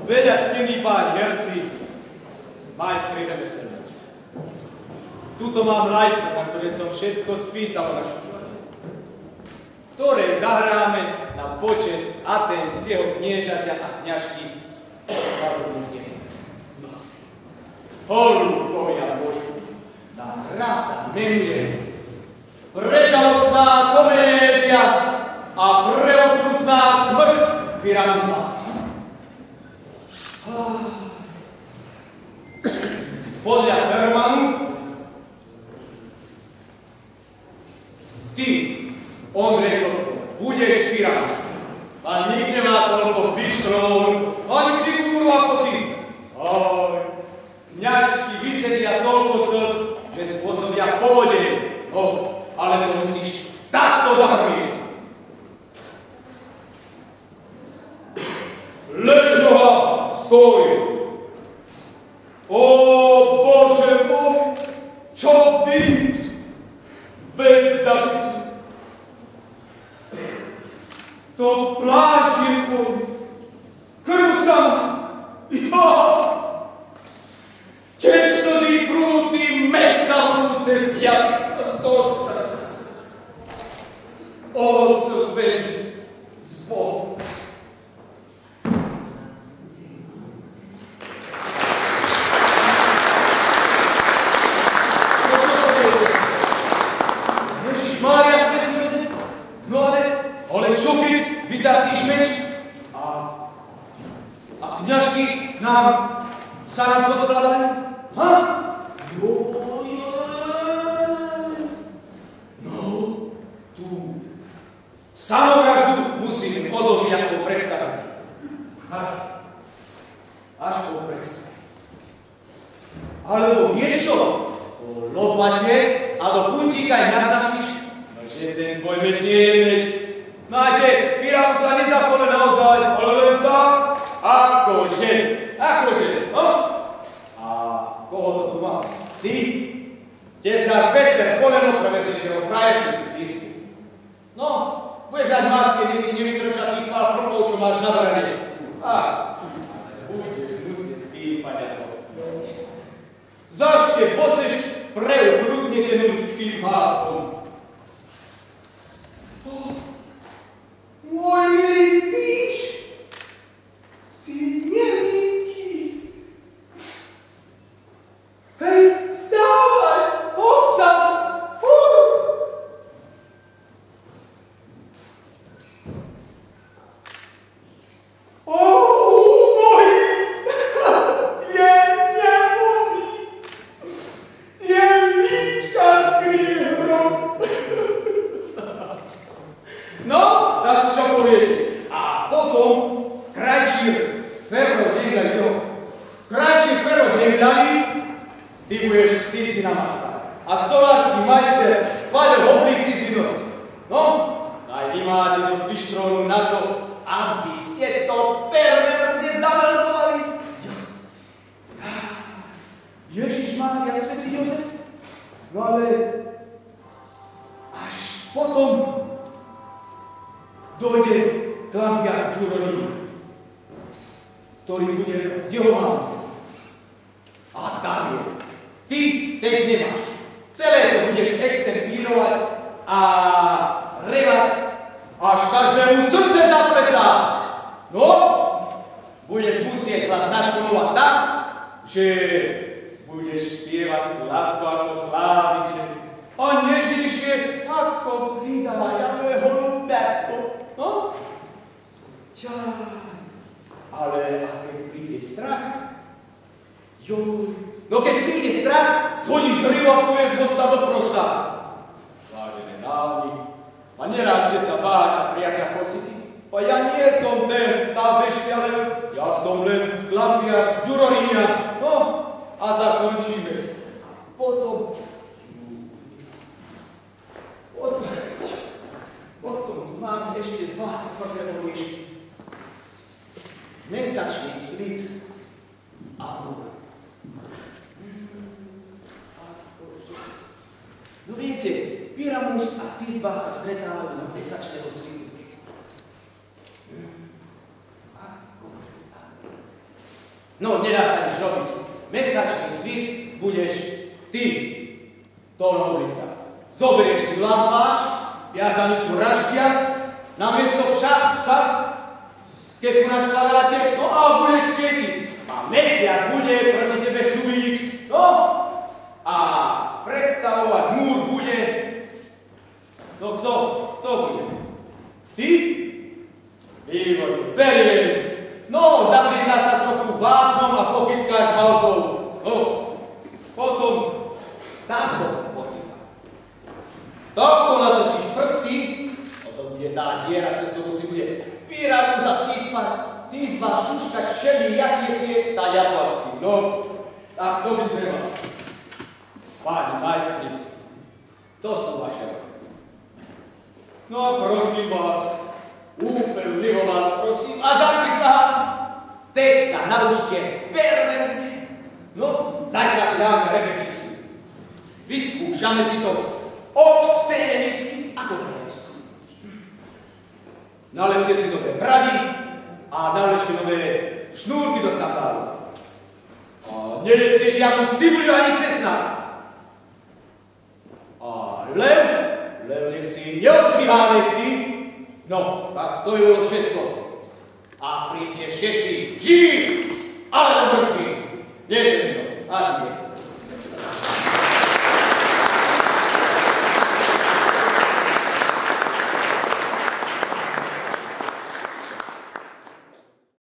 Veľa ctení páni herci, majstri remeselníci. Tuto mám lajstro, na ktoré som všetko spísal našu divadelku, ktoré zahráme na počesť aténskeho kniežaťa a kňažky svadobný deň noci. Holúbkovia moji, tá hra sa menuje Prežalostná komédia a preokrutná smrť Pyramusatis. Podľa Fermanu, ty, on řekl, budeš Pyramus. A nikde má toľko fištrónu, ani figúru ako ty. Oj, kňažky vycedia toľko slz, že spôsobia povodenie. Ale to musíš takto zahrmiť. Lež noha, stoj. O Bože môj, čo byť? Veď zabiť. To plášť je tvoj, krv sama, ja. Čeč slzí prúty, meč sa prúce zjavy z toho srdca. O svet z Boha. Ježišmária, svätý Jozef, no ale čo keď vytasíš meč a kňažky sa nám poskladajú? Ha? No, tu samovraždu musím odložiť až po predstavení. Až po predstavení. Alebo vieš čo? Po lopate a do puntíka im naznačíš, že ten tvoj meč nie je meč. No a že Pyramus sa nezapole naozaj, ale len tak, akože, no? A koho to tu mám? Ty? Tesár Peter Poleno prevezujete frajerku, ty si. No, budeš dať masky, nevytrčať tých pár propov, čo máš na brane. Bude musieť pípať ako. Zašte poceš preukrutnete ľudským hlasom. Môj milý, spíš? Si neminký. Hej, vstávaj, obsah! Pyramus a Tisba sa stretávajú za mesačného svitu. No, nedá sa nič robiť. Mesačný svit budeš ty, Tóno ulica. Zoberieš si lampáš, viazanicu raštia, namiesto psa, kefu na škladáte, no a budeš svietiť. A mesiac bude proti tebe šubiť, no a predstavovať múr bude. No kto bude? Ty? Výborný, beriem. No, zapriedá sa trochu vápnom a pokickáš malkou. No, potom táto pokýva. Takto natočíš prsty, to bude tá diera, cez ktorú si bude píraku za týzba šuškať všelijaké tie tajaflatky. No, a kto by sme mali? Páni majstri, to sú vaše roky. No a prosím vás, úpenlivo vás prosím, a zaprisahám, tak sa naučte perverzne. No, zajtra si dáme repetíciu. Vyskúšame si to obscenicky ako realistu. Nalepte si nové brady a naležte nové šnúrky do sandálu. A nejedzte žiadnu cibuľu ani cesna. A lev nech si neostrihá nechty. No, tak to je všetko. A príďte všetci živí, alebo mŕtvi.